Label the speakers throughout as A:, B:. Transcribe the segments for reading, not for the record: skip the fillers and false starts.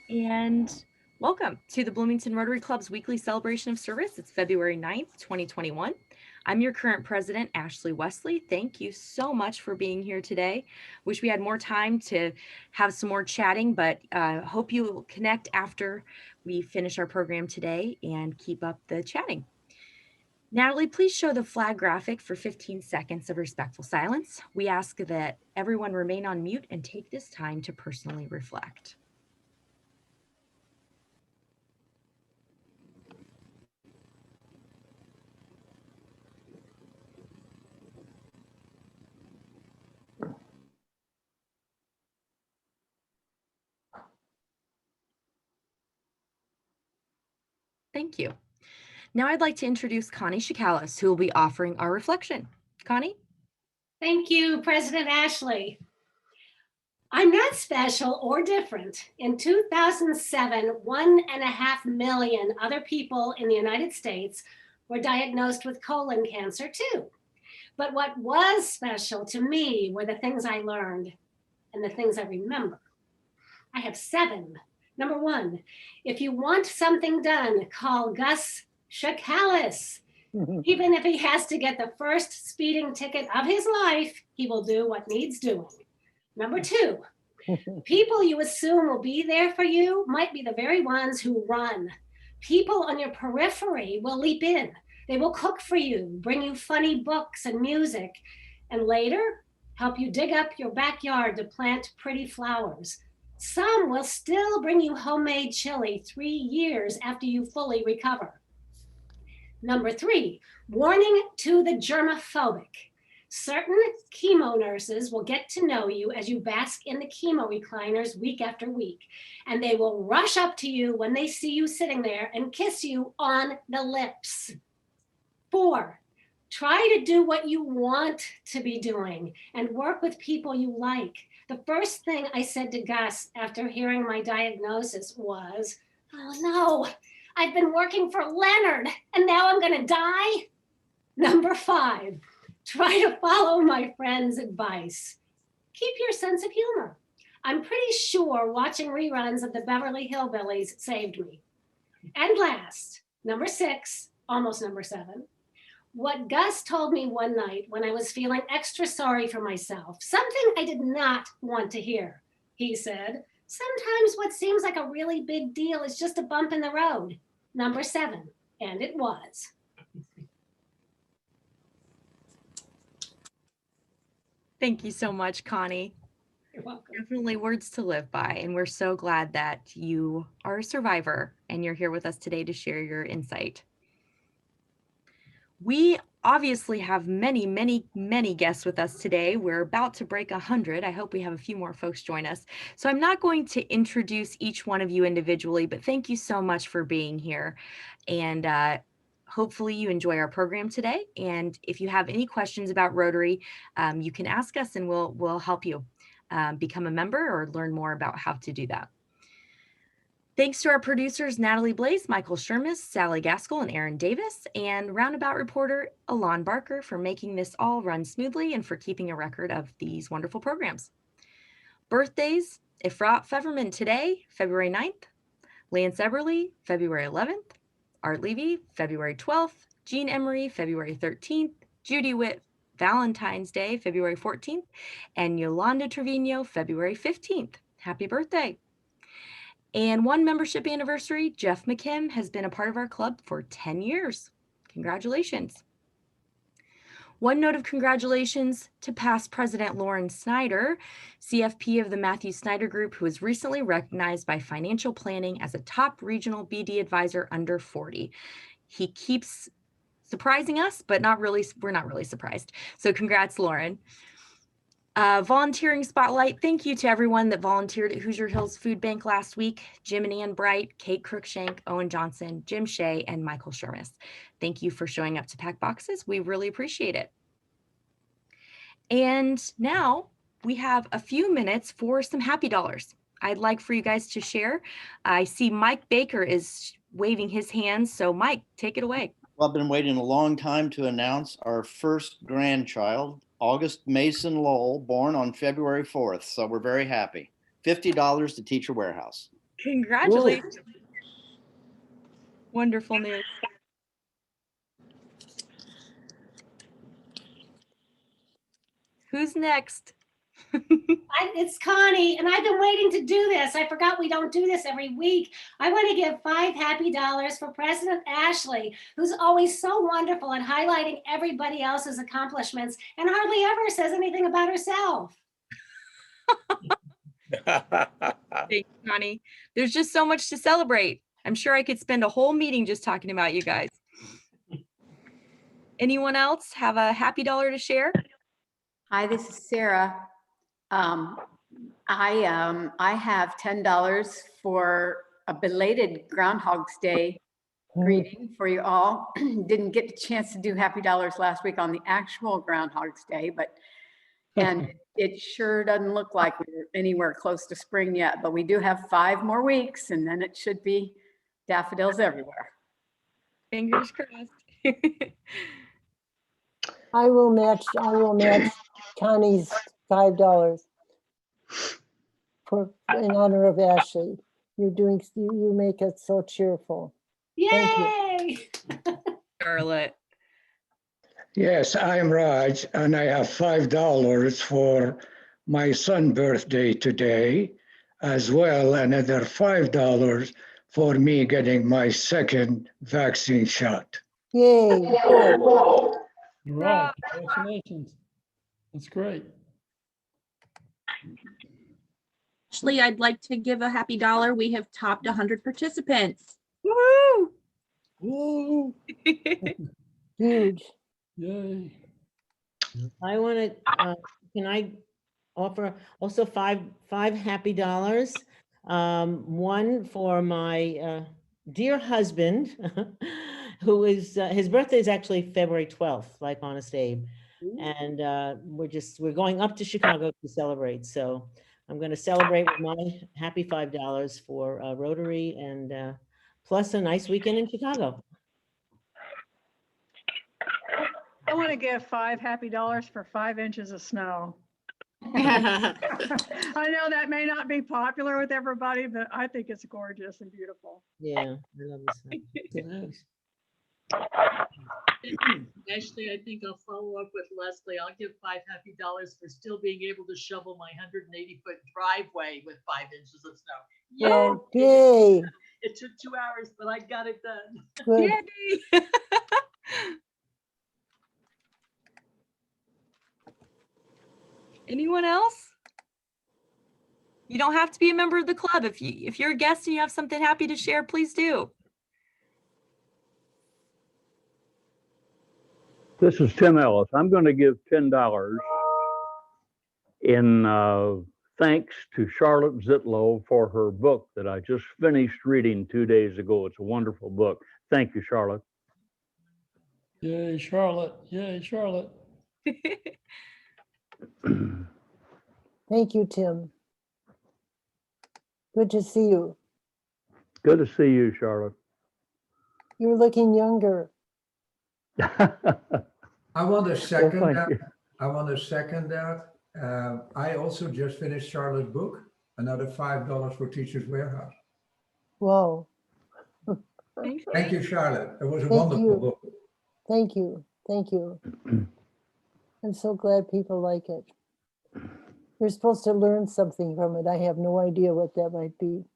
A: And welcome to the Bloomington Rotary Club's weekly celebration of service. It's February 9th, 2021. I'm your current president, Ashley Wesley. Thank you so much for being here today. Wish we had more time to have some more chatting, but hope you will connect after we finish our program today and keep up the chatting. Natalie, please show the flag graphic for 15 seconds of respectful silence. We ask that everyone remain on mute and take this time to personally reflect. Thank you. Now I'd like to introduce Connie Shikalis, who will be offering our reflection. Connie?
B: Thank you, President Ashley. I'm not special or different. In 2007, 1.5 million other people in the United States were diagnosed with colon cancer too. But what was special to me were the things I learned and the things I remember. I have 7. Number 1, if you want something done, call Gus Shakalis. Even if he has to get the first speeding ticket of his life, he will do what needs doing. Number 2, people you assume will be there for you might be the very ones who run. People on your periphery will leap in. They will cook for you, bring you funny books and music, and later help you dig up your backyard to plant pretty flowers. Some will still bring you homemade chili 3 years after you fully recover. Number 3, warning to the germophobic. Certain chemo nurses will get to know you as you bask in the chemo recliners week after week, and they will rush up to you when they see you sitting there and kiss you on the lips. 4, try to do what you want to be doing and work with people you like. The first thing I said to Gus after hearing my diagnosis was, "Oh no, I've been working for Leonard and now I'm gonna die." Number 5, try to follow my friend's advice. Keep your sense of humor. I'm pretty sure watching reruns of the Beverly Hillbillies saved me. And last, number 6, almost number 7, what Gus told me one night when I was feeling extra sorry for myself, something I did not want to hear. He said, "Sometimes what seems like a really big deal is just a bump in the road." Number 7, and it was.
A: Thank you so much, Connie.
B: You're welcome.
A: Definitely words to live by, and we're so glad that you are a survivor and you're here with us today to share your insight. We obviously have many guests with us today. We're about to break 100. I hope we have a few more folks join us. So I'm not going to introduce each one of you individually, but thank you so much for being here. And hopefully you enjoy our program today. And if you have any questions about Rotary, you can ask us and we'll help you become a member or learn more about how to do that. Thanks to our producers, Natalie Blaze, Michael Shermis, Sally Gaskell, and Aaron Davis, and roundabout reporter, Alon Barker, for making this all run smoothly and for keeping a record of these wonderful programs. Birthdays, Efrat Feverman today, February 9th, Lance Eberly, February 11th, Art Levy, February 12th, Jean Emery, February 13th, Judy Witt, Valentine's Day, February 14th, and Yolanda Trevino, February 15th. Happy birthday. And one membership anniversary, Jeff McKim has been a part of our club for 10 years. Congratulations. One note of congratulations to past President Lauren Snyder, CFP of the Matthew Snyder Group, who was recently recognized by Financial Planning as a top regional BD advisor under 40. He keeps surprising us, but we're not really surprised. So congrats, Lauren. Volunteering spotlight. Thank you to everyone that volunteered at Hoosier Hills Food Bank last week. Jim and Ann Bright, Kate Cruikshank, Owen Johnson, Jim Shea, and Michael Shermis. Thank you for showing up to pack boxes. We really appreciate it. And now we have a few minutes for some happy dollars. I'd like for you guys to share. I see Mike Baker is waving his hands. So Mike, take it away.
C: Well, I've been waiting a long time to announce our first grandchild, August Mason Lowell, born on February 4th. So we're very happy. $50 to Teacher Warehouse.
A: Congratulations. Wonderful news. Who's next?
B: It's Connie, and I've been waiting to do this. I forgot we don't do this every week. I want to give $5 happy for President Ashley, who's always so wonderful at highlighting everybody else's accomplishments and hardly ever says anything about herself.
A: Thanks, Connie. There's just so much to celebrate. I'm sure I could spend a whole meeting just talking about you guys. Anyone else have a happy dollar to share?
D: Hi, this is Sarah. I have $10 for a belated Groundhog's Day greeting for you all. Didn't get the chance to do happy dollars last week on the actual Groundhog's Day, and it sure doesn't look like we're anywhere close to spring yet, but we do have 5 more weeks and then it should be daffodils everywhere.
A: Fingers crossed.
E: I will match Connie's $5 in honor of Ashley. You make it so cheerful.
B: Yay!
A: Charlotte.
F: Yes, I'm Raj, and I have $5 for my son's birthday today, as well another $5 for me getting my second vaccine shot.
E: Yay.
G: Right, congratulations. That's great.
H: Ashley, I'd like to give a happy dollar. We have topped 100 participants.
A: Woo!
G: Woo!
E: Huge.
G: Yay.
I: I want to, can I offer also five happy dollars? One for my dear husband, who is, his birthday is actually February 12th, like Honest Abe. And we're going up to Chicago to celebrate. So I'm going to celebrate with my happy $5 for Rotary and plus a nice weekend in Chicago.
J: I want to give $5 happy for 5 inches of snow. I know that may not be popular with everybody, but I think it's gorgeous and beautiful.
I: Yeah, I love this.
G: Nice.
K: Ashley, I think I'll follow up with Leslie. I'll give $5 happy for still being able to shovel my 180-foot driveway with 5 inches of snow.
E: Oh, yay.
K: It took 2 hours, but I got it done.
E: Good.
A: Yay! Anyone else? You don't have to be a member of the club. If you're a guest and you have something happy to share, please do.
L: This is Tim Ellis. I'm going to give $10 in thanks to Charlotte Zitlow for her book that I just finished reading 2 days ago. It's a wonderful book. Thank you, Charlotte.
G: Yay, Charlotte. Yay, Charlotte.
E: Thank you, Tim. Good to see you.
L: Good to see you, Charlotte.
E: You're looking younger.
M: I want to second
L: thank
M: that.
L: you.
M: I want to second that. I also just finished Charlotte's book, another $5 for Teachers Warehouse.
E: Whoa.
M: Thank you, Charlotte. It was a
E: Thank
M: wonderful
E: you.
M: book.
E: Thank you. Thank you. I'm so glad people like it. You're supposed to learn something from it. I have no idea what that might be.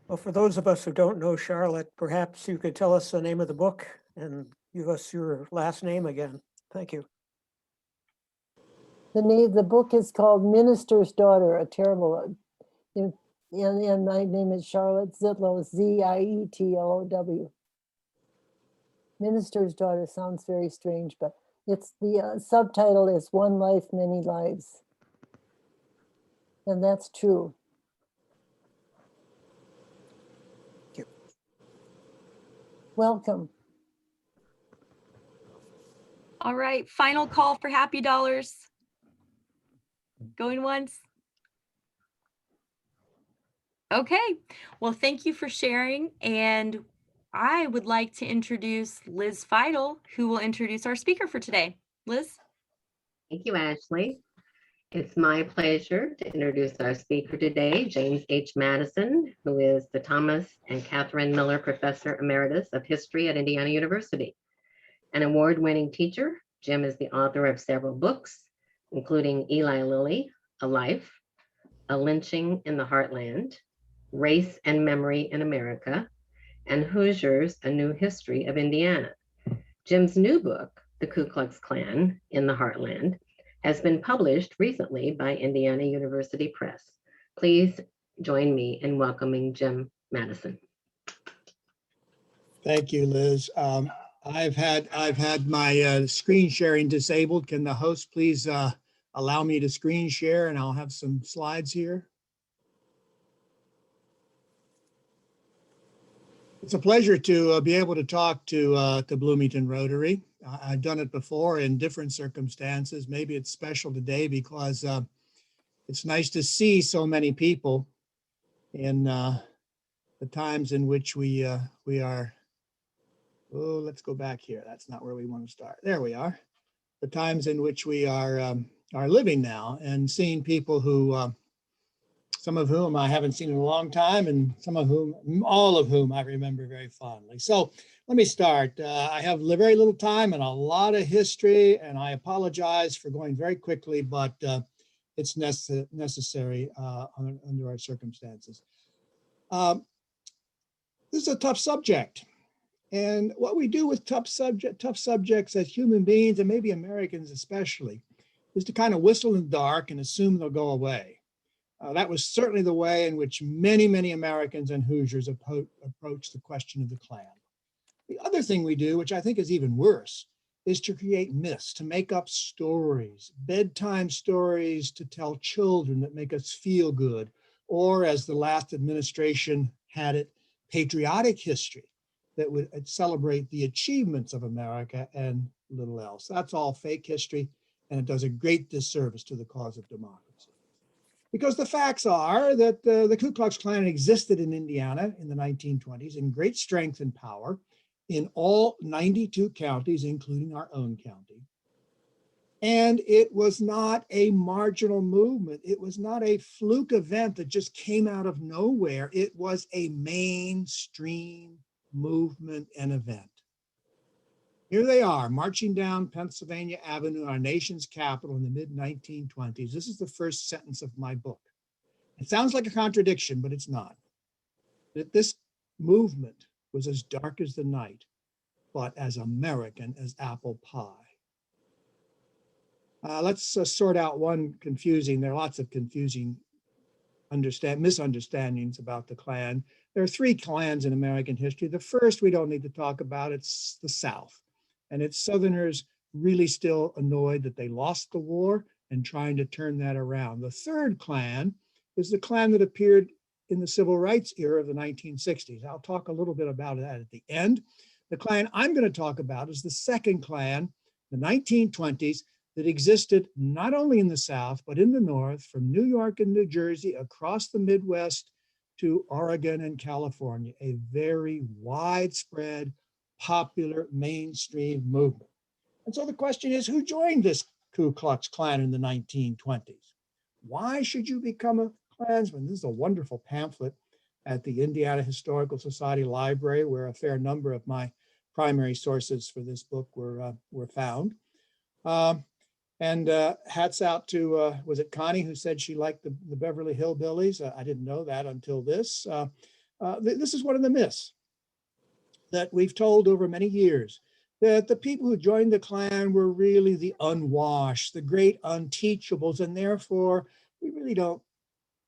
N: Well, for those of us who don't know Charlotte, perhaps you could tell us the name of the book and give us your last name again. Thank you.
E: The book is called Minister's Daughter, a terrible, and my name is Charlotte Zitlow, Zietlow. Minister's Daughter sounds very strange, but it's the subtitle is One Life, Many Lives. And that's true.
N: Thank you.
E: Welcome.
A: All right, final call for happy dollars. Going once. Okay, well, thank you for sharing. And I would like to introduce Liz Feidel, who will introduce our speaker for today. Liz?
O: Thank you, Ashley. It's my pleasure to introduce our speaker today, James H. Madison, who is the Thomas and Catherine Miller Professor Emeritus of History at Indiana University. An award-winning teacher, Jim is the author of several books, including Eli Lilly, A Life, A Lynching in the Heartland, Race and Memory in America, and Hoosiers, A New History of Indiana. Jim's new book, The Ku Klux Klan in the Heartland, has been published recently by Indiana University Press. Please join me in welcoming Jim Madison.
P: Thank you, Liz. I've had my screen sharing disabled. Can the host please allow me to screen share, and I'll have some slides here. It's a pleasure to be able to talk to Bloomington Rotary. I've done it before in different circumstances. Maybe it's special today because it's nice to see so many people in the times in which we are. Oh, let's go back here. That's not where we want to start. There we are. The times in which we are living now, and seeing people who, some of whom I haven't seen in a long time, and all of whom I remember very fondly. So let me start. I have very little time and a lot of history, and I apologize for going very quickly, but it's necessary under our circumstances. This is a tough subject. And what we do with tough subjects as human beings, and maybe Americans especially, is to kind of whistle in the dark and assume they'll go away. That was certainly the way in which many, many Americans and Hoosiers approach the question of the Klan. The other thing we do, which I think is even worse, is to create myths, to make up stories, bedtime stories to tell children that make us feel good, or as the last administration had it, patriotic history that would celebrate the achievements of America and little else. That's all fake history, and it does a great disservice to the cause of democracy. Because the facts are that the Ku Klux Klan existed in Indiana in the 1920s in great strength and power in all 92 counties, including our own county. And it was not a marginal movement. It was not a fluke event that just came out of nowhere. It was a mainstream movement and event. Here they are, marching down Pennsylvania Avenue, our nation's capital, in the mid-1920s. This is the first sentence of my book. It sounds like a contradiction, but it's not. That this movement was as dark as the night, but as American as apple pie. Let's sort out one confusing. There are lots of confusing misunderstandings about the Klan. There are three clans in American history. The first we don't need to talk about, it's the South. And it's Southerners really still annoyed that they lost the war and trying to turn that around. The third Klan is the Klan that appeared in the civil rights era of the 1960s. I'll talk a little bit about that at the end. The Klan I'm going to talk about is the second Klan, the 1920s, that existed not only in the South, but in the North, from New York and New Jersey, across the Midwest to Oregon and California, a very widespread, popular, mainstream movement. And so the question is, who joined this Ku Klux Klan in the 1920s? Why should you become a Klansman? This is a wonderful pamphlet at the Indiana Historical Society Library, where a fair number of my primary sources for this book were found. Hats out to, was it Connie who said she liked the Beverly Hillbillies? I didn't know that until this. This is one of the myths that we've told over many years, that the people who joined the Klan were really the unwashed, the great unteachables, and therefore we really don't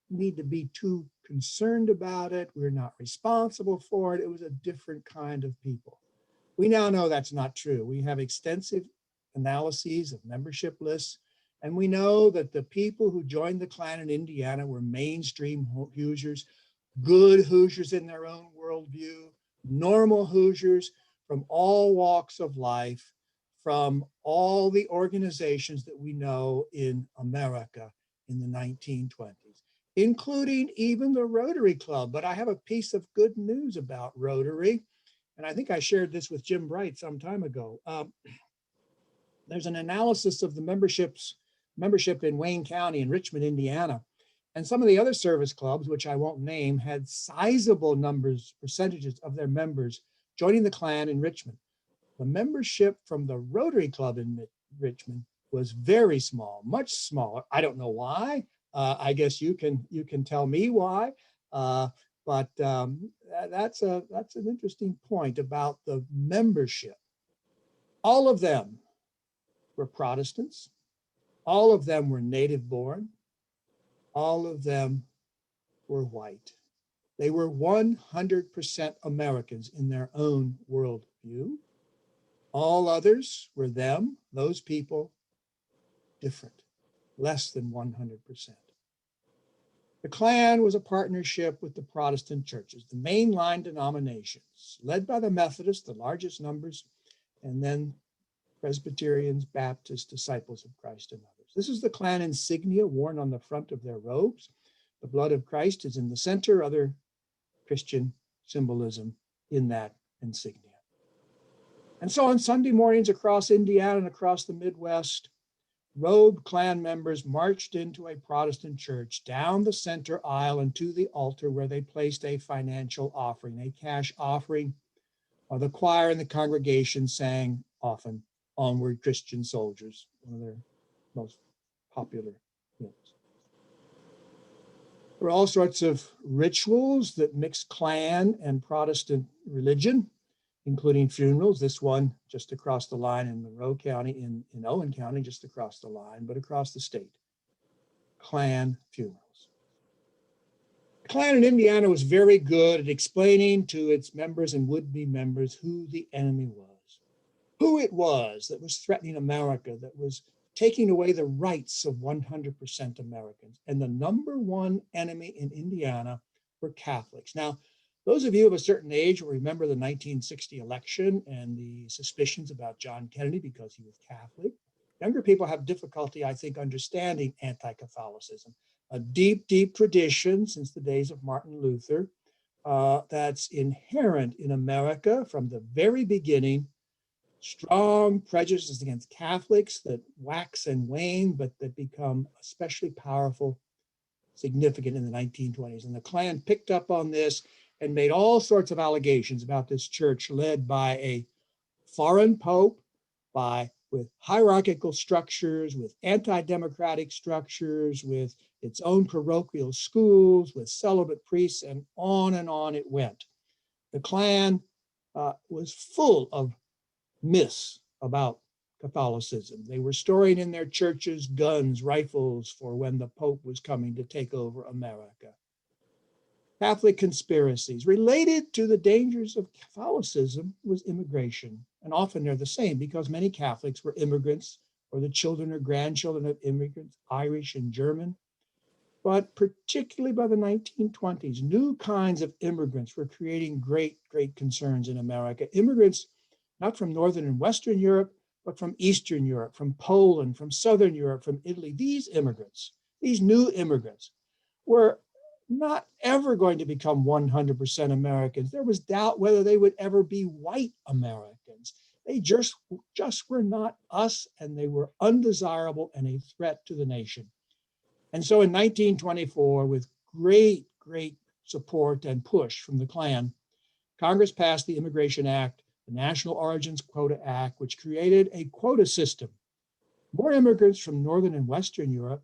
P: need to be too concerned about it. We're not responsible for it. It was a different kind of people. We now know that's not true. We have extensive analyses of membership lists, and we know that the people who joined the Klan in Indiana were mainstream Hoosiers, good Hoosiers in their own worldview, normal Hoosiers from all walks of life, from all the organizations that we know in America in the 1920s, including even the Rotary Club. But I have a piece of good news about Rotary, and I think I shared this with Jim Bright some time ago. There's an analysis of the memberships membership in Wayne County and Richmond, Indiana. And some of the other service clubs, which I won't name, had sizable percentages of their members joining the Klan in Richmond. The membership from the Rotary Club in Richmond was very small, much smaller. I don't know why. I guess you can tell me why. But that's an interesting point about the membership. All of them were Protestants. All of them were native born. All of them were white. They were 100% Americans in their own worldview. All others were them, those people, different, less than 100%. The Klan was a partnership with the Protestant churches, the mainline denominations, led by the Methodists, the largest numbers, and then Presbyterians, Baptists, Disciples of Christ, and others. This is the Klan insignia worn on the front of their robes. The blood of Christ is in the center, other Christian symbolism in that insignia. And so on Sunday mornings across Indiana and across the Midwest, robed Klan members marched into a Protestant church down the center aisle and to the altar where they placed a financial offering, a cash offering. The choir and the congregation sang often "Onward, Christian Soldiers," one of their most popular hymns. There were all sorts of rituals that mixed Klan and Protestant religion, including funerals. This one just across the line in Monroe County, in Owen County, just across the line, but across the state. Klan funerals. The Klan in Indiana was very good at explaining to its members and would-be members who the enemy was, who it was that was threatening America, that was taking away the rights of 100% Americans. And the number one enemy in Indiana were Catholics. Now, those of you of a certain age will remember the 1960 election and the suspicions about John Kennedy because he was Catholic. Younger people have difficulty, I think, understanding anti-Catholicism, a deep, deep tradition since the days of Martin Luther that's inherent in America from the very beginning. Strong prejudices against Catholics that wax and wane, but that become especially powerful, significant in the 1920s. And the Klan picked up on this and made all sorts of allegations about this church led by a foreign pope, with hierarchical structures, with anti-democratic structures, with its own parochial schools, with celibate priests, and on it went. The Klan was full of myths about Catholicism. They were storing in their churches guns, rifles for when the Pope was coming to take over America. Catholic conspiracies related to the dangers of Catholicism was immigration. And often they're the same because many Catholics were immigrants or the children or grandchildren of immigrants, Irish and German. But particularly by the 1920s, new kinds of immigrants were creating great, great concerns in America. Immigrants not from Northern and Western Europe, but from Eastern Europe, from Poland, from Southern Europe, from Italy. These immigrants, these new immigrants, were not ever going to become 100% Americans. There was doubt whether they would ever be white Americans. They just were not us, and they were undesirable and a threat to the nation. And so in 1924, with great, great support and push from the Klan, Congress passed the Immigration Act, the National Origins Quota Act, which created a quota system. More immigrants from Northern and Western Europe,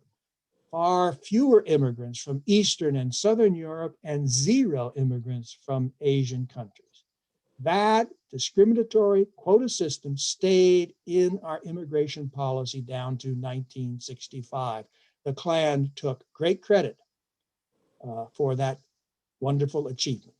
P: far fewer immigrants from Eastern and Southern Europe, and zero immigrants from Asian countries. That discriminatory quota system stayed in our immigration policy down to 1965. The Klan took great credit for that wonderful achievement.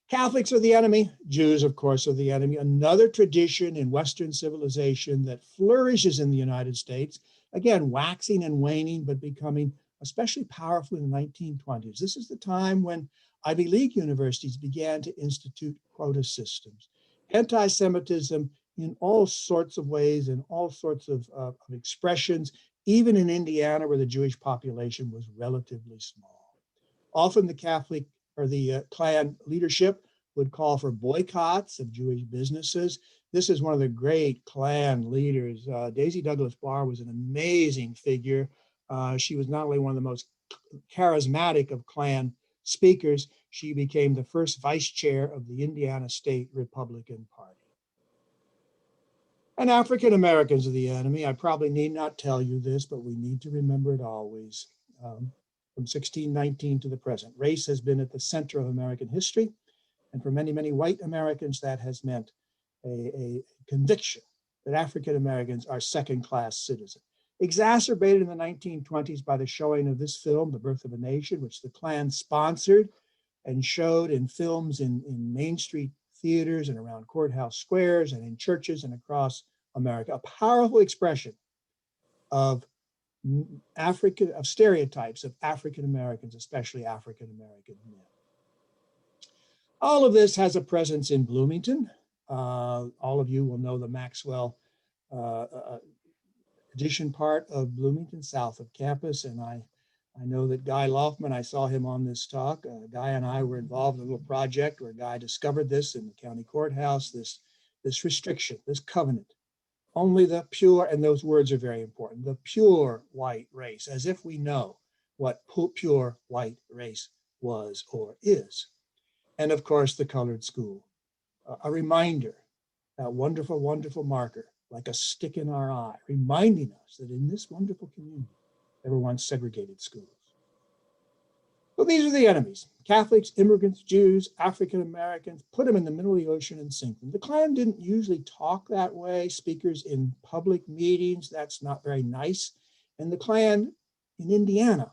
P: Catholics are the enemy. Jews, of course, are the enemy. Another tradition in Western civilization that flourishes in the United States, again, waxing and waning, but becoming especially powerful in the 1920s. This is the time when Ivy League universities began to institute quota systems. Anti-Semitism in all sorts of ways and all sorts of expressions, even in Indiana, where the Jewish population was relatively small. Often the Catholic or the Klan leadership would call for boycotts of Jewish businesses. This is one of the great Klan leaders. Daisy Douglas Barr was an amazing figure. She was not only one of the most charismatic of Klan speakers, she became the first vice chair of the Indiana State Republican Party. And African Americans are the enemy. I probably need not tell you this, but we need to remember it always. From 1619 to the present, race has been at the center of American history. And for many, many white Americans, that has meant a conviction that African Americans are second-class citizens. Exacerbated in the 1920s by the showing of this film, The Birth of a Nation, which the Klan sponsored and showed in films in Main Street theaters and around courthouse squares and in churches and across America. A powerful expression of stereotypes of African Americans, especially African American men. All of this has a presence in Bloomington. All of you will know the Maxwell addition part of Bloomington, south of campus. And I know that Guy Loftman, I saw him on this talk. Guy and I were involved in a little project where Guy discovered this in the county courthouse, this restriction, this covenant. Only the pure, and those words are very important, the pure white race, as if we know what pure white race was or is. And of course, the colored school, a reminder, that wonderful, wonderful marker, like a stick in our eye, reminding us that in this wonderful community, there were once segregated schools. So these are the enemies: Catholics, immigrants, Jews, African Americans. Put them in the middle of the ocean and sink them. The Klan didn't usually talk that way. Speakers in public meetings, that's not very nice. And the Klan in Indiana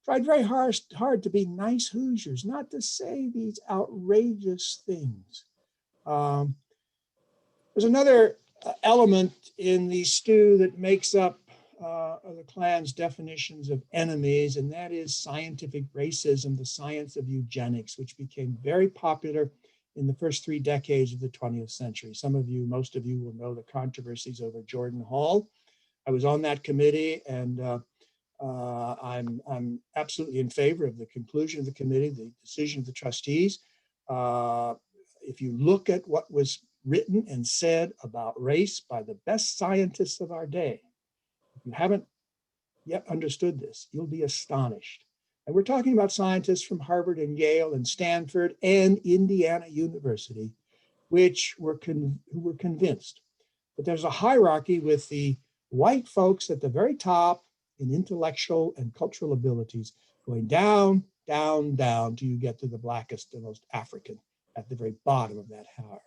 P: tried very hard to be nice Hoosiers, not to say these outrageous things. There's another element in the stew that makes up the Klan's definitions of enemies, and that is scientific racism, the science of eugenics, which became very popular in the first 3 decades of the 20th century. Some of you, most of you will know the controversies over Jordan Hall. I was on that committee, and I'm absolutely in favor of the conclusion of the committee, the decision of the trustees. If you look at what was written and said about race by the best scientists of our day, if you haven't yet understood this, you'll be astonished. And we're talking about scientists from Harvard and Yale and Stanford and Indiana University, who were convinced that there's a hierarchy with the white folks at the very top in intellectual and cultural abilities, going down, down, down till you get to the blackest and most African at the very bottom of that hierarchy.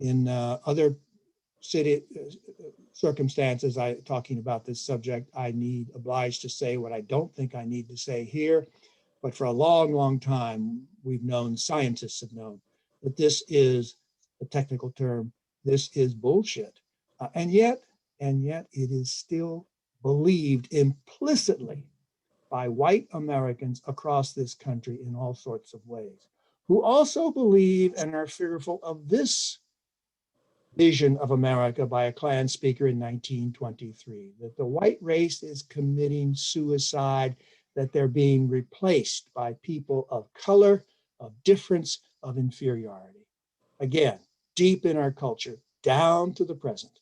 P: In other city circumstances, talking about this subject, I need obliged to say what I don't think I need to say here, but for a long, long time, we've known, scientists have known, that this is a technical term, this is bullshit. And yet it is still believed implicitly by white Americans across this country in all sorts of ways, who also believe and are fearful of this vision of America by a Klan speaker in 1923, that the white race is committing suicide, that they're being replaced by people of color, of difference, of inferiority. Again, deep in our culture, down to the present.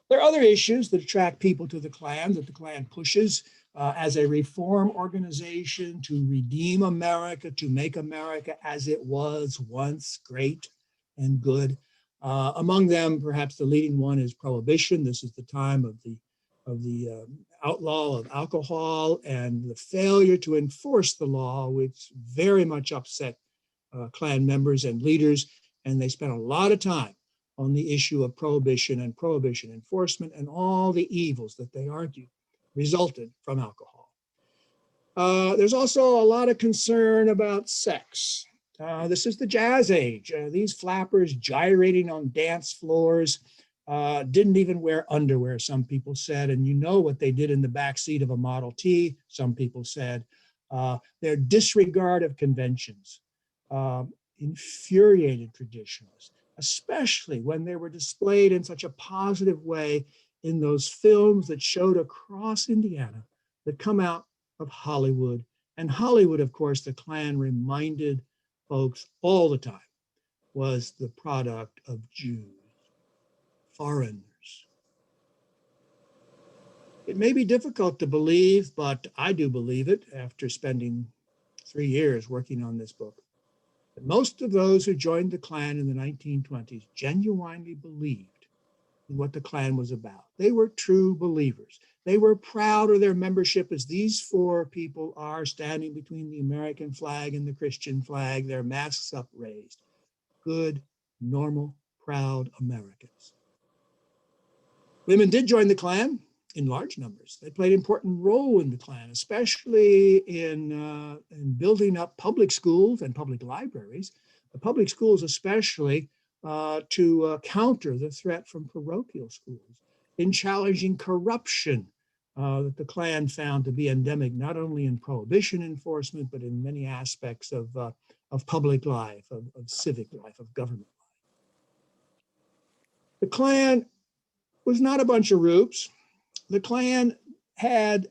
P: There are other issues that attract people to the Klan, that the Klan pushes as a reform organization to redeem America, to make America as it was once, great and good. Among them, perhaps the leading one is prohibition. This is the time of the outlaw of alcohol and the failure to enforce the law, which very much upset Klan members and leaders. And they spent a lot of time on the issue of prohibition and prohibition enforcement and all the evils that they argued resulted from alcohol. There's also a lot of concern about sex. This is the jazz age. These flappers gyrating on dance floors didn't even wear underwear, some people said. And you know what they did in the backseat of a Model T, some people said. Their disregard of conventions infuriated traditionalists, especially when they were displayed in such a positive way in those films that showed across Indiana that come out of Hollywood. And Hollywood, of course, the Klan reminded folks all the time was the product of Jews, foreigners. It may be difficult to believe, but I do believe it after spending 3 years working on this book. But most of those who joined the Klan in the 1920s genuinely believed in what the Klan was about. They were true believers. They were proud of their membership, as these 4 people are standing between the American flag and the Christian flag, their masks upraised. Good, normal, proud Americans. Women did join the Klan in large numbers. They played an important role in the Klan, especially in building up public schools and public libraries, the public schools especially to counter the threat from parochial schools, in challenging corruption that the Klan found to be endemic, not only in prohibition enforcement, but in many aspects of public life, of civic life, of government life. The Klan was not a bunch of roots. The Klan had,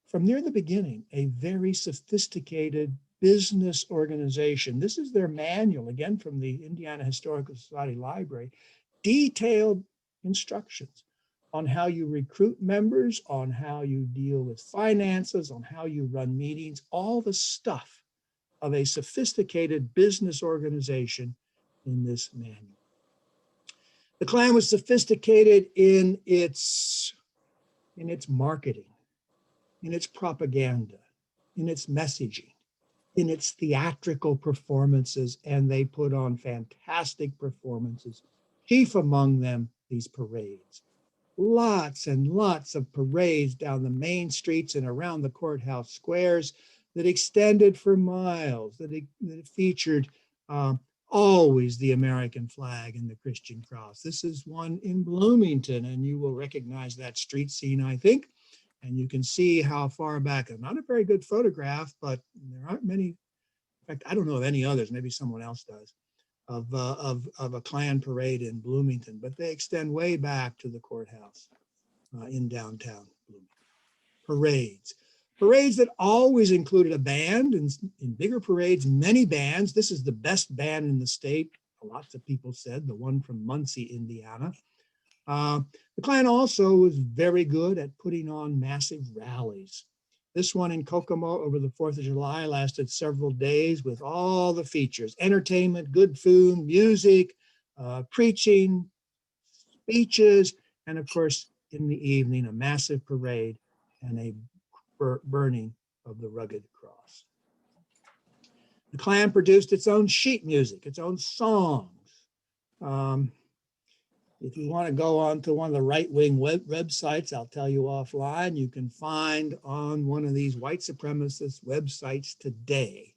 P: from near the beginning, a very sophisticated business organization. This is their manual, again, from the Indiana Historical Society Library, detailed instructions on how you recruit members, on how you deal with finances, on how you run meetings, all the stuff of a sophisticated business organization in this manual. The Klan was sophisticated in its marketing, in its propaganda, in its messaging, in its theatrical performances, and they put on fantastic performances, chief among them these parades. Lots and lots of parades down the main streets and around the courthouse squares that extended for miles, that featured always the American flag and the Christian cross. This is one in Bloomington, and you will recognize that street scene, I think. And you can see how far back, not a very good photograph, but there aren't many, in fact, I don't know of any others, maybe someone else does, of a Klan parade in Bloomington, but they extend way back to the courthouse in downtown Bloomington. Parades that always included a band, and in bigger parades, many bands. This is the best band in the state, lots of people said, the one from Muncie, Indiana. The Klan also was very good at putting on massive rallies. This one in Kokomo over the 4th of July lasted several days with all the features: entertainment, good food, music, preaching, speeches, and of course, in the evening, a massive parade and a burning of the rugged cross. The Klan produced its own sheet music, its own songs. If you want to go on to one of the right-wing websites, I'll tell you offline, you can find on one of these white supremacist websites today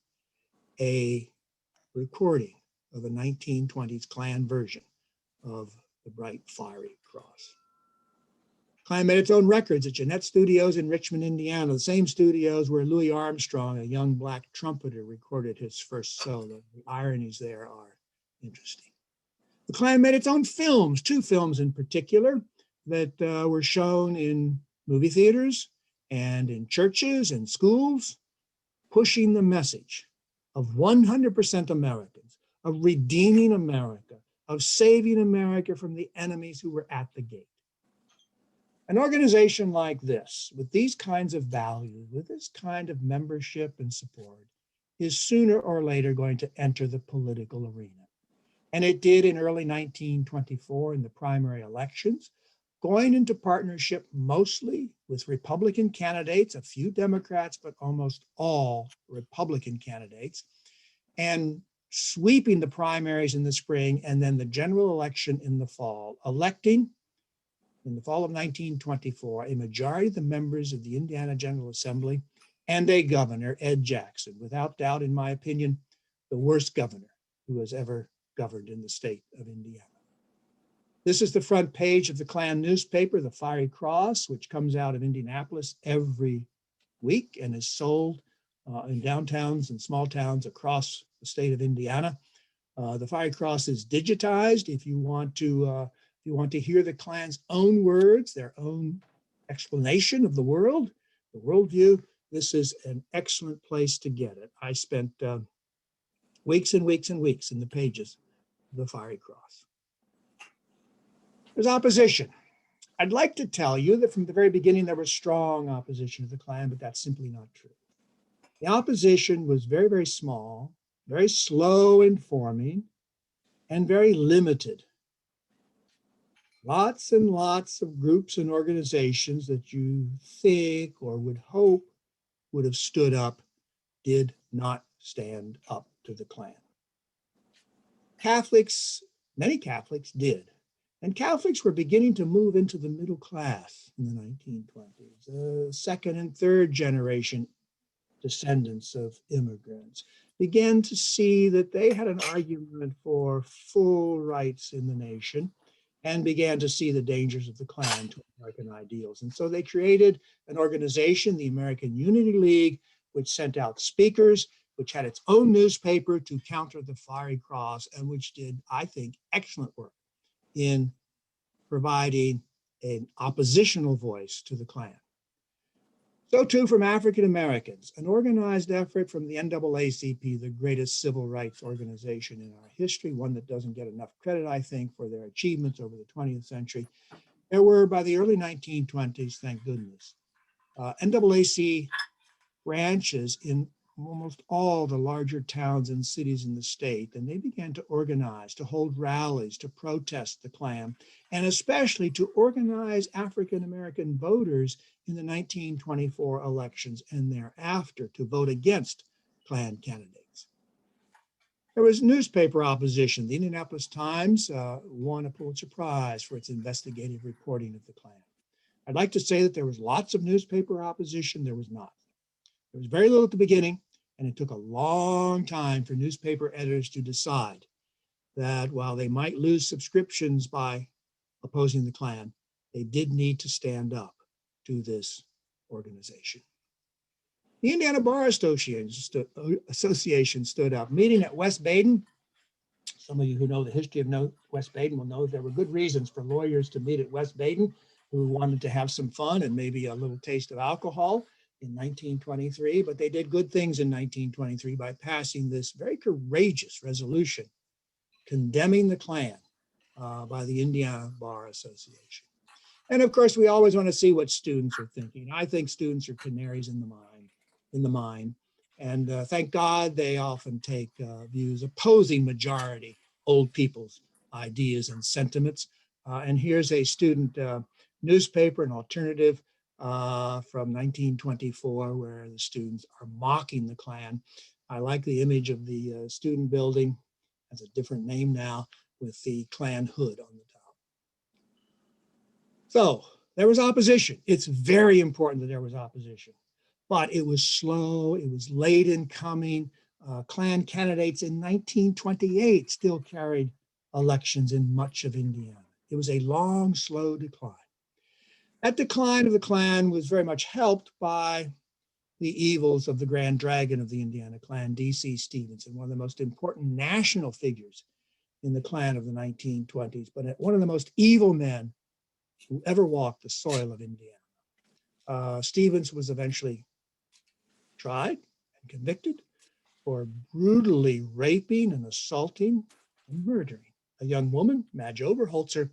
P: a recording of a 1920s Klan version of the bright fiery cross. Klan made its own records at Jeanette Studios in Richmond, Indiana, the same studios where Louis Armstrong, a young black trumpeter, recorded his first solo. The ironies there are interesting. The Klan made its own films, 2 films in particular, that were shown in movie theaters and in churches and schools, pushing the message of 100% Americans, of redeeming America, of saving America from the enemies who were at the gate. An organization like this, with these kinds of values, with this kind of membership and support, is sooner or later going to enter the political arena. And it did in early 1924 in the primary elections, going into partnership mostly with Republican candidates, a few Democrats, but almost all Republican candidates, and sweeping the primaries in the spring and then the general election in the fall, electing in the fall of 1924 a majority of the members of the Indiana General Assembly and a governor, Ed Jackson, without doubt, in my opinion, the worst governor who has ever governed in the state of Indiana. This is the front page of the Klan newspaper, the Fiery Cross, which comes out of Indianapolis every week and is sold in downtowns and small towns across the state of Indiana. The Fiery Cross is digitized. If you want to hear the Klan's own words, their own explanation of the world, the worldview, this is an excellent place to get it. I spent Weeks and weeks and weeks in the pages of the Fiery Cross. There's opposition. I'd like to tell you that from the very beginning, there was strong opposition to the Klan, but that's simply not true. The opposition was very, very small, very slow in forming, and very limited. Lots and lots of groups and organizations that you think or would hope would have stood up did not stand up to the Klan. Catholics, many Catholics did. And Catholics were beginning to move into the middle class in the 1920s. Second and third generation descendants of immigrants began to see that they had an argument for full rights in the nation and began to see the dangers of the Klan to American ideals. And so they created an organization, the American Unity League, which sent out speakers, which had its own newspaper to counter the Fiery Cross, and which did, I think, excellent work in providing an oppositional voice to the Klan. So too from African Americans, an organized effort from the NAACP, the greatest civil rights organization in our history, one that doesn't get enough credit, I think, for their achievements over the 20th century. There were, by the early 1920s, thank goodness, NAACP branches in almost all the larger towns and cities in the state, and they began to organize, to hold rallies, to protest the Klan, and especially to organize African-American voters in the 1924 elections and thereafter to vote against Klan candidates. There was newspaper opposition. The Indianapolis Times won a Pulitzer Prize for its investigative reporting of the Klan. I'd like to say that there was lots of newspaper opposition. There was not. There was very little at the beginning, and it took a long time for newspaper editors to decide that while they might lose subscriptions by opposing the Klan, they did need to stand up to this organization. The Indiana Bar Association stood up, meeting at West Baden. Some of you who know the history of West Baden will know there were good reasons for lawyers to meet at West Baden who wanted to have some fun and maybe a little taste of alcohol in 1923, but they did good things in 1923 by passing this very courageous resolution condemning the Klan by the Indiana Bar Association. And of course, we always want to see what students are thinking. I think students are canaries in the mine. And thank God they often take views opposing majority old people's ideas and sentiments. And here's a student newspaper, an alternative from 1924, where the students are mocking the Klan. I like the image of the student building, has a different name now, with the Klan hood on the top. So there was opposition. It's very important that there was opposition, but it was slow, it was late in coming. Klan candidates in 1928 still carried elections in much of Indiana. It was a long, slow decline. That decline of the Klan was very much helped by the evils of the Grand Dragon of the Indiana Klan, D.C. Stevenson, one of the most important national figures in the Klan of the 1920s, but one of the most evil men who ever walked the soil of Indiana. Stevens was eventually tried and convicted for brutally raping and assaulting and murdering a young woman, Madge Oberholzer,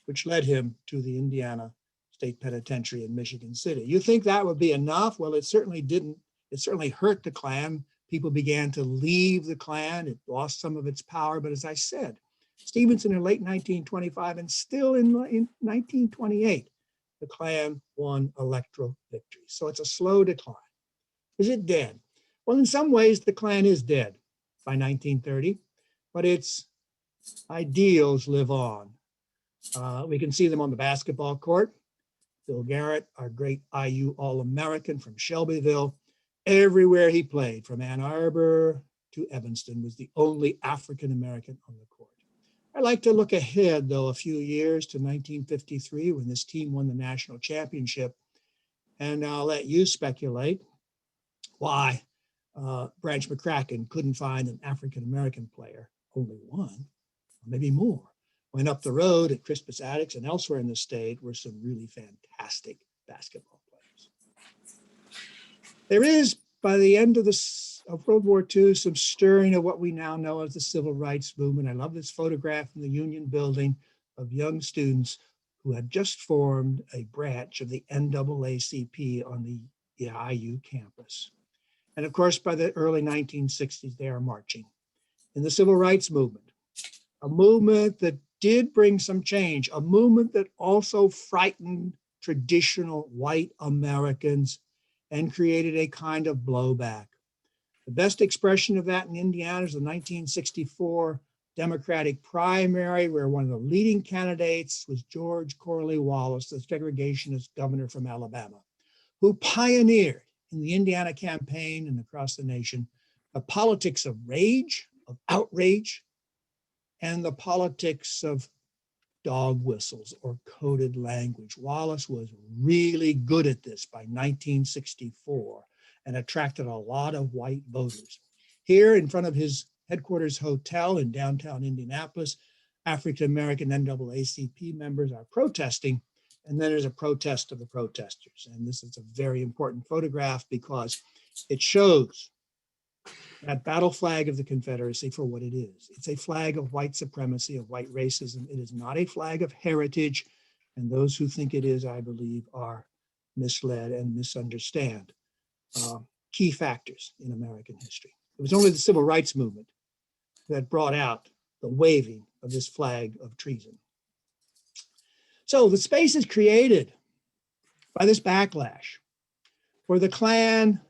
P: which led him to the Indiana State Penitentiary in Michigan City. You think that would be enough? Well, it certainly didn't. It certainly hurt the Klan. People began to leave the Klan. It lost some of its power. But as I said, Stevenson in late 1925 and still in 1928, the Klan won electoral victories. So it's a slow decline. Is it dead? Well, in some ways, the Klan is dead by 1930, but its ideals live on. We can see them on the basketball court. Bill Garrett, our great IU All-American from Shelbyville, everywhere he played, from Ann Arbor to Evanston, was the only African-American on the court. I like to look ahead, though, a few years to 1953, when this team won the national championship. And I'll let you speculate why Branch McCracken couldn't find an African-American player, only one, or maybe more. Went up the road at Crispus Attucks and elsewhere in the state were some really fantastic basketball players. There is, by the end of the of World War II, some stirring of what we now know as the Civil Rights Movement. I love this photograph in the Union Building of young students who had just formed a branch of the NAACP on the IU campus. And of course, by the early 1960s, they are marching in the Civil Rights Movement, a movement that did bring some change, a movement that also frightened traditional white Americans and created a kind of blowback. The best expression of that in Indiana is the 1964 Democratic primary, where one of the leading candidates was George Corley Wallace, the segregationist governor from Alabama, who pioneered in the Indiana campaign and across the nation a politics of rage, of outrage, and the politics of dog whistles or coded language. Wallace was really good at this by 1964 and attracted a lot of white voters. Here in front of his headquarters hotel in downtown Indianapolis, African-American NAACP members are protesting, and then there's a protest of the protesters. And this is a very important photograph because it shows that battle flag of the Confederacy for what it is. It's a flag of white supremacy, of white racism. It is not a flag of heritage. And those who think it is, I believe, are misled and misunderstand key factors in American history. It was only the Civil Rights Movement that brought out the waving of this flag of treason. So the space is created by this backlash for the Klan,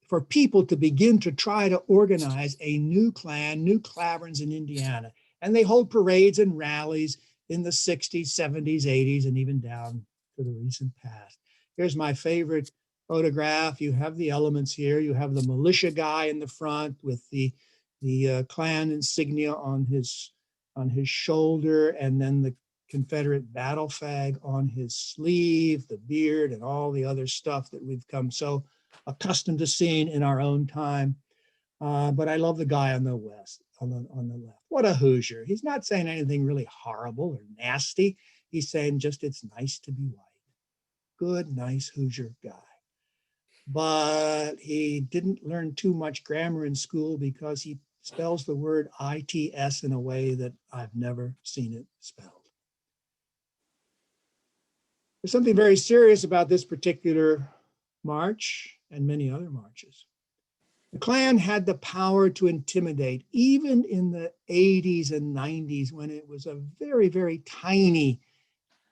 P: for people to begin to try to organize a new Klan, new Klaverns in Indiana. And they hold parades and rallies in the 60s, 70s, 80s, and even down to the recent past. Here's my favorite photograph. You have the elements here. You have the militia guy in the front with the Klan insignia on his shoulder, and then the Confederate battle flag on his sleeve, the beard, and all the other stuff that we've come so accustomed to seeing in our own time. But I love the guy on the left. What a Hoosier. He's not saying anything really horrible or nasty. He's saying just it's nice to be white. Good, nice Hoosier guy. But he didn't learn too much grammar in school because he spells the word ITS in a way that I've never seen it spelled. There's something very serious about this particular march and many other marches. The Klan had the power to intimidate even in the 80s and 90s when it was a very, very tiny,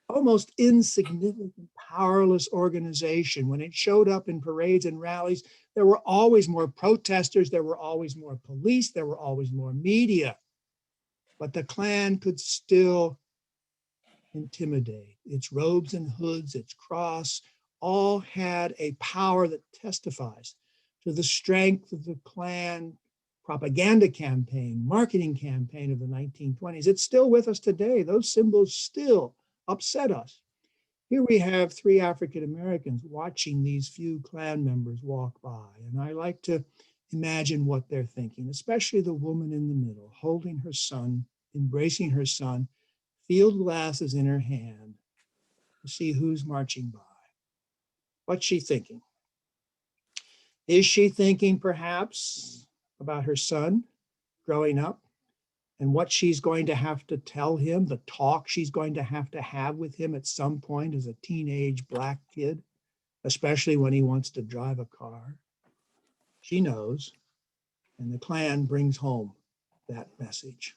P: almost insignificant, powerless organization. When it showed up in parades and rallies, there were always more protesters, there were always more police, there were always more media. But the Klan could still intimidate. Its robes and hoods, its cross, all had a power that testifies to the strength of the Klan propaganda campaign, marketing campaign of the 1920s. It's still with us today. Those symbols still upset us. Here we have 3 African Americans watching these few Klan members walk by. And I like to imagine what they're thinking, especially the woman in the middle, holding her son, embracing her son, field glasses in her hand to see who's marching by. What's she thinking? Is she thinking perhaps about her son growing up and what she's going to have to tell him, the talk she's going to have with him at some point as a teenage Black kid, especially when he wants to drive a car? She knows, and the Klan brings home that message.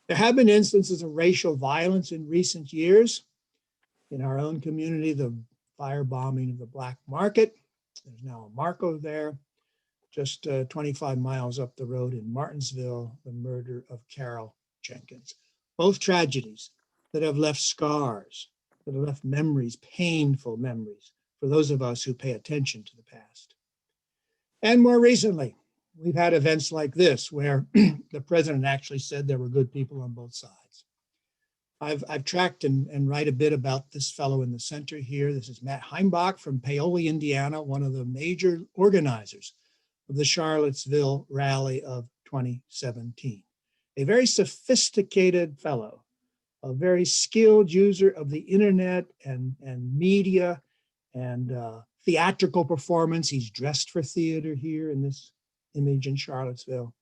P: There have been instances of racial violence in recent years. In our own community, the firebombing of the Black Market. There's now a Marco there. Just 25 miles up the road in Martinsville, the murder of Carol Jenkins. Both tragedies that have left scars, that have left memories, painful memories, for those of us who pay attention to the past. And more recently, we've had events like this where the president actually said there were good people on both sides. I've tracked and write a bit about this fellow in the center here. This is Matt Heimbach from Paoli, Indiana, one of the major organizers of the Charlottesville rally of 2017. A very sophisticated fellow, a very skilled user of the internet and media and theatrical performance. He's dressed for theater here in this image in Charlottesville,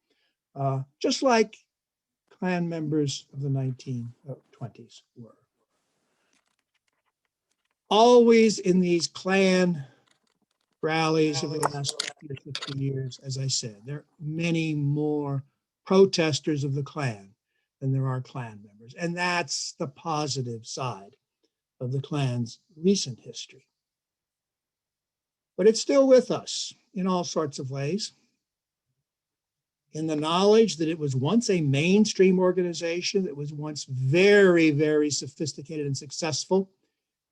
P: just like Klan members of the 1920s were. Always in these Klan rallies of the last 50 years, as I said, there are many more protesters of the Klan than there are Klan members. And that's the positive side of the Klan's recent history. But it's still with us in all sorts of ways. In the knowledge that it was once a mainstream organization that was once very, very sophisticated and successful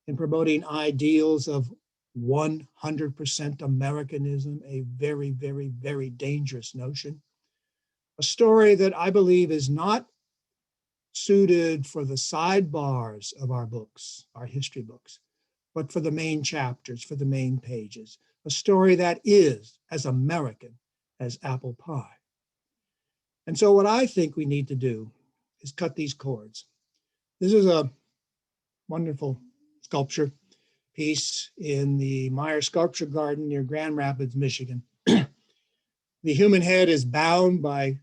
P: in promoting ideals of 100% Americanism, a very, very, very dangerous notion. A story that I believe is not suited for the sidebars of our books, our history books, but for the main chapters, for the main pages. A story that is as American as apple pie. And so what I think we need to do is cut these cords. This is a wonderful sculpture piece in the Meyer Sculpture Garden near Grand Rapids, Michigan. The human head is bound by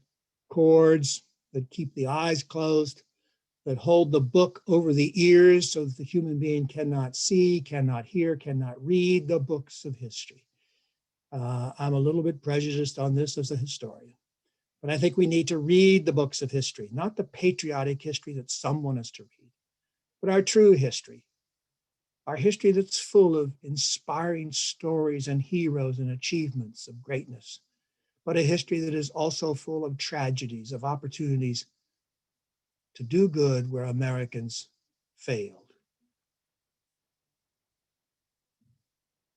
P: cords that keep the eyes closed, that hold the book over the ears so that the human being cannot see, cannot hear, cannot read the books of history. I'm a little bit prejudiced on this as a historian, but I think we need to read the books of history, not the patriotic history that some want us to read, but our true history. Our history that's full of inspiring stories and heroes and achievements of greatness, but a history that is also full of tragedies, of opportunities to do good where Americans failed.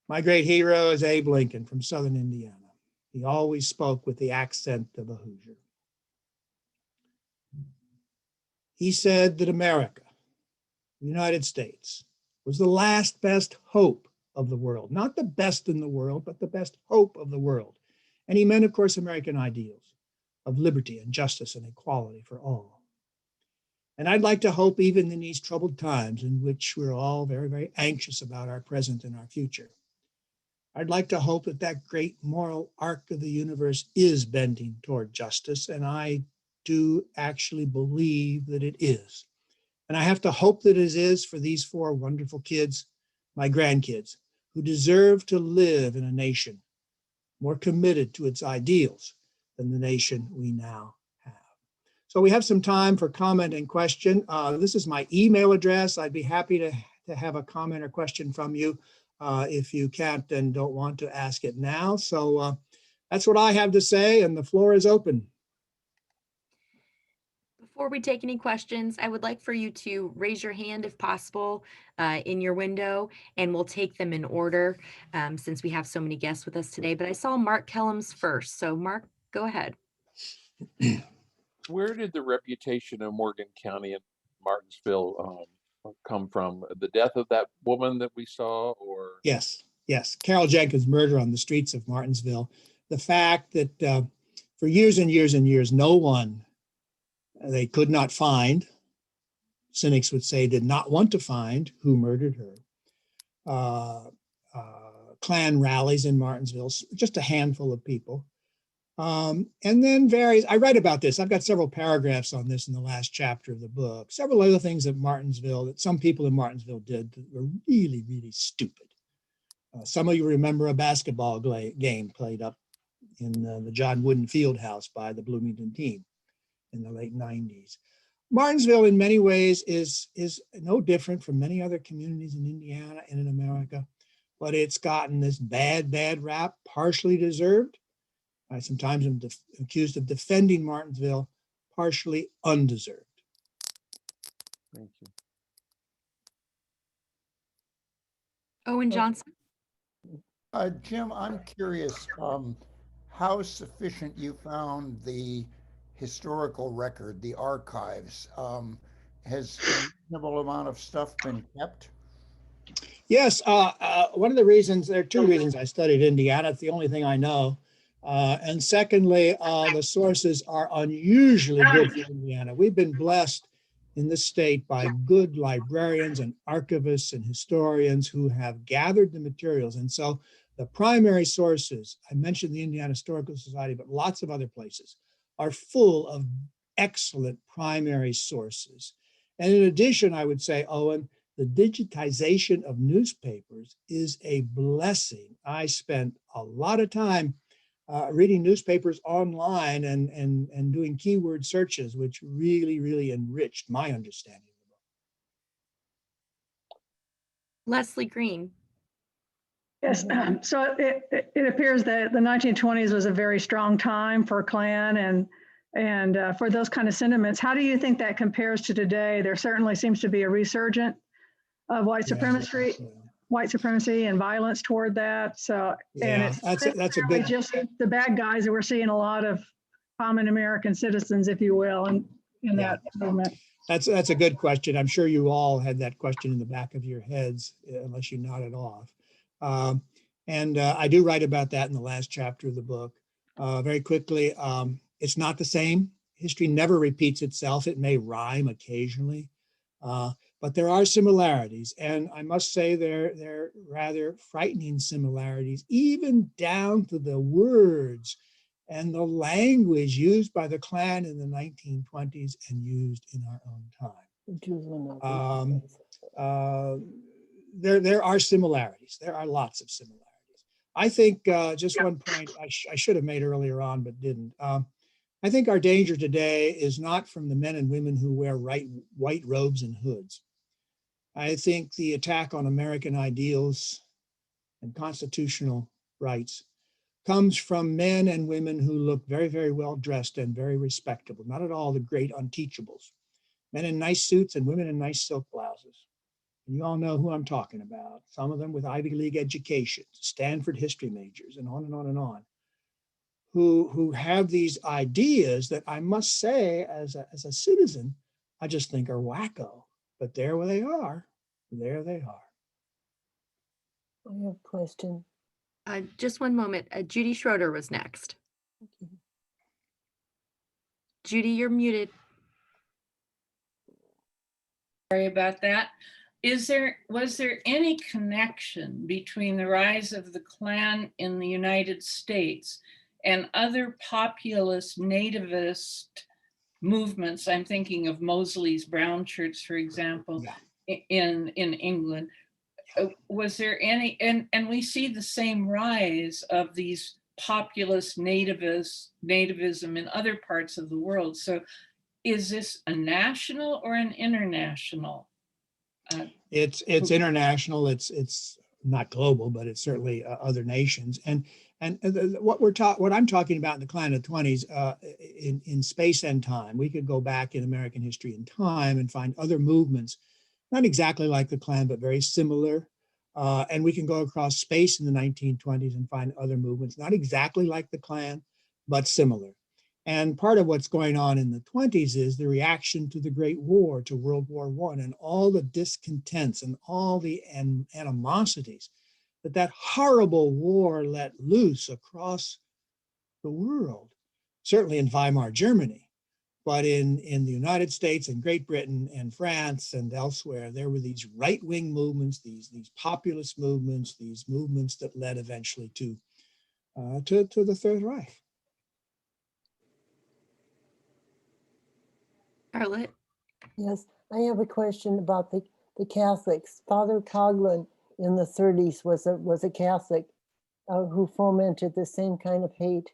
P: My great hero is Abe Lincoln from Southern Indiana. He always spoke with the accent of a Hoosier. He said that America, the United States, was the last best hope of the world, not the best in the world, but the best hope of the world. And he meant, of course, American ideals of liberty and justice and equality for all. And I'd like to hope, even in these troubled times in which we're all very, very anxious about our present and our future, I'd like to hope that that great moral arc of the universe is bending toward justice. And I do actually believe that it is. And I have to hope that it is for these four wonderful kids, my grandkids, who deserve to live in a nation more committed to its ideals than the nation we now have. So we have some time for comment and question. This is my email address. I'd be happy to have a comment or question from you if you can't and don't want to ask it now. So that's what I have to say, and the floor is open.
A: Before we take any questions, I would like for you to raise your hand if possible in your window, and we'll take them in order since we have so many guests with us today. But I saw Mark Kellums first. So Mark, go ahead.
Q: Where did the reputation of Morgan County and Martinsville come from? The death of that woman that we saw, or?
P: Yes. Carol Jenkins' murder on the streets of Martinsville. The fact that for years and years and years, no one they could not find, cynics would say did not want to find, who murdered her. Klan rallies in Martinsville, just a handful of people. And then I write about this. I've got several paragraphs on this in the last chapter of the book. Several other things at Martinsville that some people in Martinsville did that were really, really stupid. Some of you remember a basketball game played up in the John Wooden Fieldhouse by the Bloomington team in the late 90s. Martinsville in many ways is no different from many other communities in Indiana and in America, but it's gotten this bad rap, partially deserved. I sometimes am accused of defending Martinsville, partially undeserved.
Q: Thank you.
A: Owen Johnson.
R: Jim, I'm curious how sufficient you found the historical record, the archives. Has a reasonable amount of stuff been kept?
P: Yes, one of the reasons, there are two reasons I studied Indiana. It's the only thing I know. And secondly, the sources are unusually good for Indiana. We've been blessed in the state by good librarians and archivists and historians who have gathered the materials. And so the primary sources, I mentioned the Indiana Historical Society, but lots of other places, are full of excellent primary sources. And in addition, I would say, Owen, the digitization of newspapers is a blessing. I spent a lot of time reading newspapers online and doing keyword searches, which really, really enriched my understanding.
A: Leslie Green.
J: Yes, so it appears that the 1920s was a very strong time for Klan and for those kind of sentiments. How do you think that compares to today? There certainly seems to be a resurgence of white supremacy and violence toward that. So, and
P: Yeah,
J: it's
P: that's a good.
J: just the bad guys that we're seeing a lot of common American citizens, if you will, in that movement.
P: That's a good question. I'm sure you all had that question in the back of your heads, unless you nodded off. I do write about that in the last chapter of the book. Very quickly, it's not the same. History never repeats itself. It may rhyme occasionally, but there are similarities. And I must say they're rather frightening similarities, even down to the words and the language used by the Klan in the 1920s and used in our own time. There are similarities. There are lots of similarities. I think just one point I should have made earlier on, but didn't. I think our danger today is not from the men and women who wear white robes and hoods. I think the attack on American ideals and constitutional rights comes from men and women who look very, very well dressed and very respectable, not at all the great unteachables. Men in nice suits and women in nice silk blouses. And you all know who I'm talking about. Some of them with Ivy League educations, Stanford history majors, and on and on and on, who have these ideas that I must say, as a citizen, I just think are wacko. But there they are. There they are.
E: I have a question.
A: Just one moment. Judy Schroeder was next.
E: Okay.
A: Judy, you're muted.
S: Sorry about that. Was there any connection between the rise of the Klan in the United States and other populist nativist movements? I'm thinking of Mosley's Brown Shirts, for example, in England. Was there any, and we see the same rise of these populist nativism in other parts of the world. So is this a national or an international?
P: It's international. It's not global, but it's certainly other nations. And what I'm talking about in the Klan of the 20s, in space and time, we could go back in American history and time and find other movements, not exactly like the Klan, but very similar. And we can go across space in the 1920s and find other movements, not exactly like the Klan, but similar. And part of what's going on in the 20s is the reaction to the Great War, to World War I, and all the discontents and all the animosities that horrible war let loose across the world, certainly in Weimar Germany. But in the United States and Great Britain and France and elsewhere, there were these right-wing movements, these populist movements, these movements that led eventually to the Third Reich.
A: Charlotte?
E: Yes, I have a question about the Catholics. Father Coughlin in the 30s was a Catholic who fomented the same kind of hate.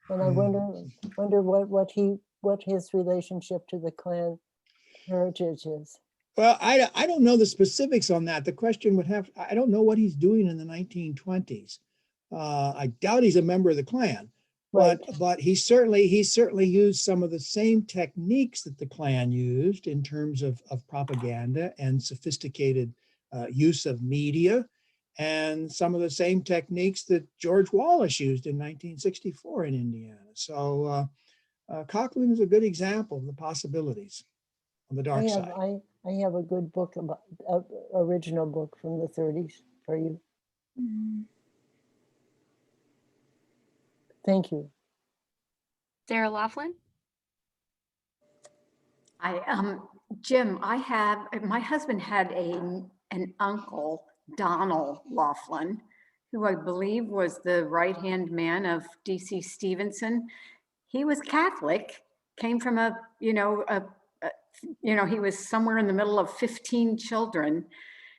E: And I wonder what his relationship to the Klan heritage is.
P: Well, I don't know the specifics on that. The question would have, I don't know what he's doing in the 1920s. I doubt he's a member of the Klan, but he certainly used some of the same techniques that the Klan used in terms of propaganda and sophisticated use of media, and some of the same techniques that George Wallace used in 1964 in Indiana. So Coughlin is a good example of the possibilities on the dark side.
E: I have a good book about original book from the 30s for you. Thank you.
A: Sarah Laughlin?
D: Jim, my husband had an uncle, Donald Laughlin, who I believe was the right-hand man of DC Stevenson. He was Catholic, came from he was somewhere in the middle of 15 children.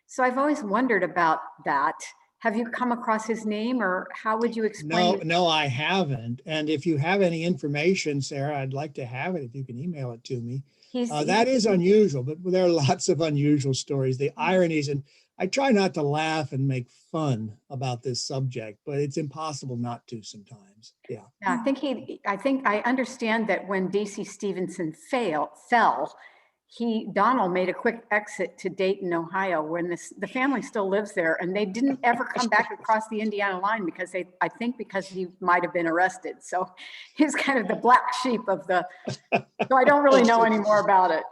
D: So I've always wondered about that. Have you come across his name, or how would you explain it?
P: No, I haven't. And if you have any information, Sarah, I'd like to have it if you can email it to me. That is unusual, but there are lots of unusual stories, the ironies, and I try not to laugh and make fun about this subject, but it's impossible not to sometimes. Yeah.
D: I think I understand that when DC Stevenson fell, Donald made a quick exit to Dayton, Ohio, when the family still lives there, and they didn't ever come back across the Indiana line because because he might have been arrested. So he's kind of the black sheep of so I don't really know any more about it.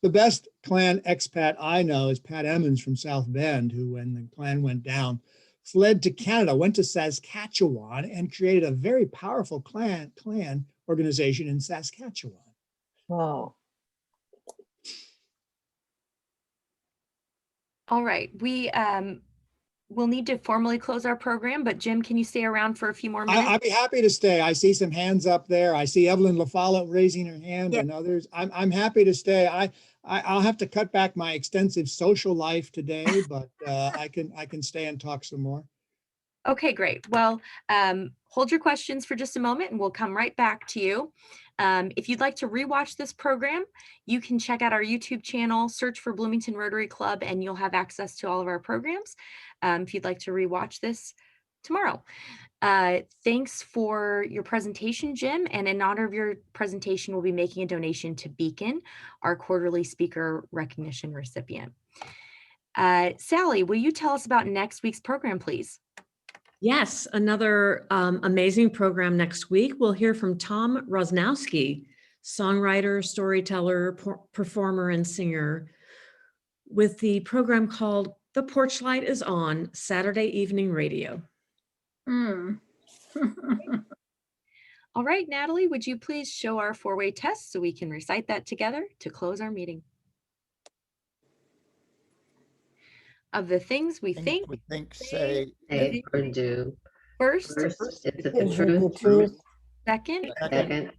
P: The best Klan expat I know is Pat Emmons from South Bend, who, when the Klan went down, fled to Canada, went to Saskatchewan, and created a very powerful Klan organization in Saskatchewan.
E: Wow.
A: All right, we will need to formally close our program, but Jim, can you stay around for a few more minutes?
P: I'd be happy to stay. I see some hands up there. I see Evelyn LaFollette raising her hand and others. I'm happy to stay. I'll have to cut back my extensive social life today, but I can stay and talk some more.
A: Okay, great. Well, hold your questions for just a moment and we'll come right back to you. If you'd like to rewatch this program, you can check out our YouTube channel, search for Bloomington Rotary Club, and you'll have access to all of our programs if you'd like to rewatch this tomorrow. Thanks for your presentation, Jim. And in honor of your presentation, we'll be making a donation to Beacon, our quarterly speaker recognition recipient. Sally, will you tell us about next week's program, please?
T: Yes, another amazing program next week. We'll hear from Tom Rosnowski, songwriter, storyteller, performer, and singer, with the program called The Porch Light is On, Saturday Evening Radio.
A: All right, Natalie, would you please show our four-way test so we can recite that together to close our meeting? Of the things we think,
R: say,
O: or do.
A: First,
O: is it the truth?
A: Second,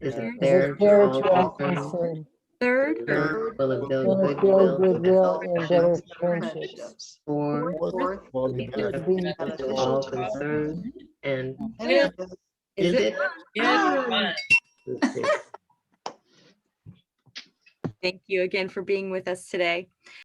O: is it
E: fair
O: fair
E: to
O: to
E: all
O: all concerned?
E: concerned.
A: Third,
O: Will it build
E: Will it build goodwill and better
O: friendships?
E: friendships?
O: Fourth, will be
E: Be
O: beneficial to all concerned? And
S: Fifth,
O: is it?
A: Thank you again for being with us today.